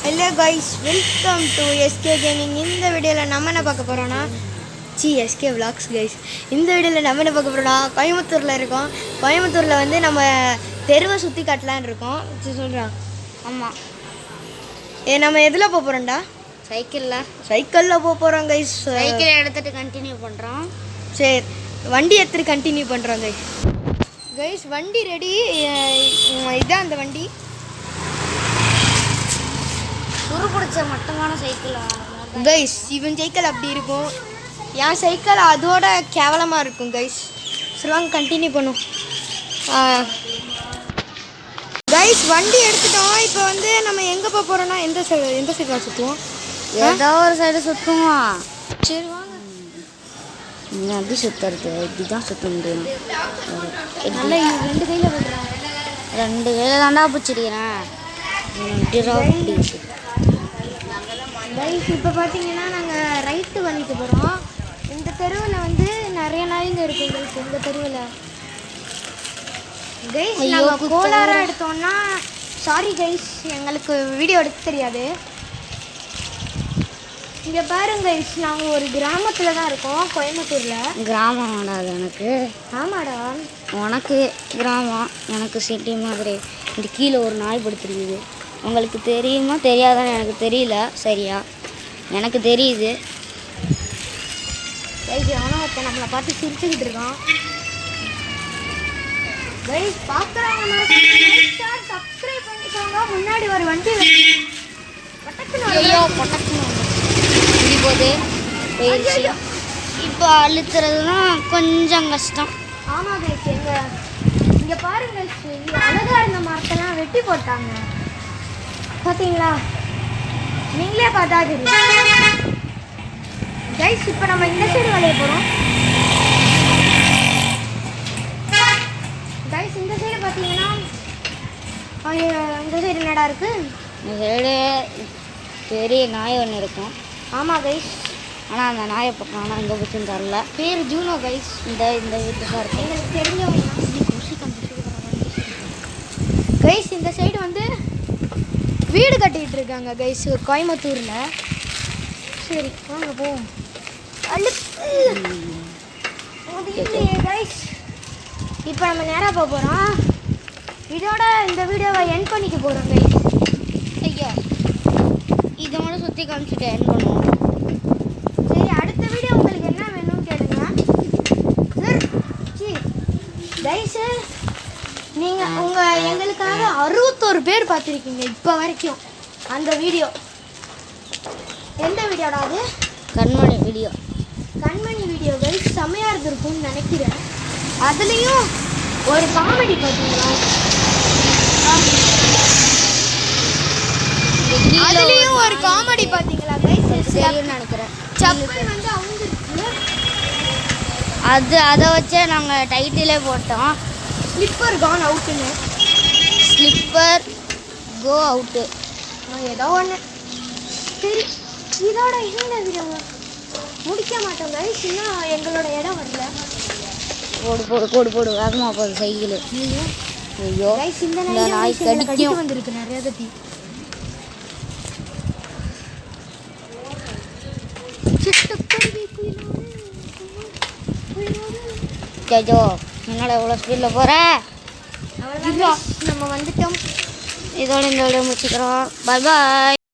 Hello guys, welcome to SK gaming. இந்த வீடியோவில் நம்ம என்ன பார்க்க போகிறோன்னா எஸ்கே விளாக்ஸ் கைஸ். இந்த வீடியோவில் நம்ம என்ன பார்க்க போகிறோன்னா கோயம்புத்தூரில் இருக்கோம். கோயம்புத்தூரில் வந்து நம்ம தெருவை சுற்றி காட்டலான்னு இருக்கோம். சொல்கிறான். ஆமாம், நம்ம எதில் போக போகிறோம்டா? சைக்கிளில் போக போகிறோம் கைஸ். சைக்கிள் எடுத்துகிட்டு கண்டினியூ பண்ணுறோம். சரி, வண்டி எடுத்துகிட்டு கண்டினியூ பண்ணுறோம் கைஸ். கைஸ் வண்டி ரெடி. இதுதான் அந்த வண்டி. துரு பிடிச்ச மட்டமான சைக்கிள் கைஸ். இவன் சைக்கிள் அப்படி இருக்கும், என் சைக்கிள் அதோட கேவலமாக இருக்கும் கைஸ். சொல்லுவாங்க, கண்டினியூ பண்ணும் கைஸ். வண்டி எடுத்துட்டோம். இப்போ வந்து நம்ம எங்கே போக போகிறோன்னா எந்த சைடாக சுற்றுவோம்? ஏதோ ஒரு சைடு சுற்றுவோம். சரி வாங்க. நீங்கள் எப்படி சுற்றுறது? இப்படி தான் சுற்ற முடியும். நல்லா ரெண்டு கையில் விடுறேன். ரெண்டு கையில் தாண்டா பிடிச்சிருக்கிறேன். கைஸ் இப்போ பார்த்தீங்கன்னா நாங்கள் ரைட்டு வண்டிக்கு போகிறோம். இந்த தெருவில் வந்து நிறைய நாய்ங்க இருக்கும் கைஸ். இந்த தெருவில் கைஸ் நாங்கள் கோலாராக எடுத்தோம்னா சாரி கைஸ், எங்களுக்கு வீடியோ எடுக்க தெரியாது. இங்கே பாருங்க கைஸ், நாங்கள் ஒரு கிராமத்தில் தான் இருக்கோம், கோயம்புத்தூரில். கிராமம் ஆடாது எனக்கு. ஆமாடா, உனக்கு கிராமம், எனக்கு சிட்டி மாதிரி. இந்த கீழே ஒரு நாய் படுத்துருக்குது. உங்களுக்கு தெரியுமா தெரியாதான்னு எனக்கு தெரியல. சரியா, எனக்கு தெரியுது கைஸ். ஆனால் இப்போ நம்மளை பார்த்து சிரிச்சுக்கிட்டு இருக்கோம் கைஸ். பார்க்குறவங்க சப்ஸ்கிரைப் பண்ணிக்கோங்க. முன்னாடி ஒரு வண்டி இப்படி போகுது போயிடுச்சு. இப்போ அழுத்துறதுனா கொஞ்சம் கஷ்டம். ஆமாம் கைஸ். இங்கே பாருங்க, அழகாக இருந்த மரத்தெல்லாம் வெட்டி போட்டாங்க பார்த்தீங்களா? நீங்களே பார்த்தா தெரியும் கைஸ். இப்போ நம்ம இந்த சைடு வளைய போகிறோம் கைஸ். இந்த சைடு பார்த்தீங்கன்னா இந்த சைடு என்னடா இருக்குது? இந்த சைடு பெரிய நாய் ஒன்று இருக்கும். ஆமாம் கைஸ். ஆனால் அந்த நாயை பக்கம் ஆனால் எங்கே போச்சுன்னு தரல. பேர் ஜூனோ கைஸ். இந்த வீட்டு தான் இருக்கும். எங்களுக்கு தெரிஞ்சவங்க கைஸ். இந்த சைடு வந்து வீடு கட்டிகிட்டு இருக்காங்க கைஸ், கோயம்புத்தூரில். சரி வாங்க போவோம். கைஸ் இப்போ நம்ம நேராக போக போகிறோம். இதோட இந்த வீடியோவை எண்ட் பண்ணிக்க போகிறோம் கைஸ். ஐயோ, இதோட சுற்றி காமிச்சிட்டு எண்ட் பண்ணுவோம். சரி, அடுத்த வீடியோ உங்களுக்கு என்ன வேணும்னு கேளுங்க சார். கைஸ் நீங்கள் எங்களுக்காக 61 பேர் பார்த்துருக்கீங்க இப்போ வரைக்கும். அந்த வீடியோ எந்த வீடியோடா? அது கண்மணி வீடியோ. கண்மணி வீடியோ கைஸ். செம்மையாக இருந்திருக்கும்னு நினைக்கிறேன். அதுலேயும் ஒரு காமெடி பார்த்தீங்களா? அதுலேயும் ஒரு காமெடி பார்த்தீங்களா கைஸ்? சரின்னு நினைக்கிறேன். சப்பல் வந்து அவுந்துருக்கு. அதை வச்சே நாங்கள் டைட்டிலே போட்டோம். ஸ்லிப்பர் கான் அவுட்டுன்னு. ஸ்லிப்பர் கோ அவுட்டு ஏதோ ஒன்று. சரி, இதோட இந்த வீடியோ முடிக்க மாட்டோம் கைஸ். இன்னும் எங்களோட இடம் வரல. போடு வேகமாக போகுது சைக்கிள். ஐயோ கைஸ், இந்த நாய் கடிக்கும். வந்துருக்கு நிறைய தட்டி. ஐயோ, என்னோட எவ்வளோ ஸ்பீடில் போகிற? நம்ம வந்துட்டோம். இதோட இந்த வீடியோ முடிச்சுக்கிறோம். பாய் பாய்.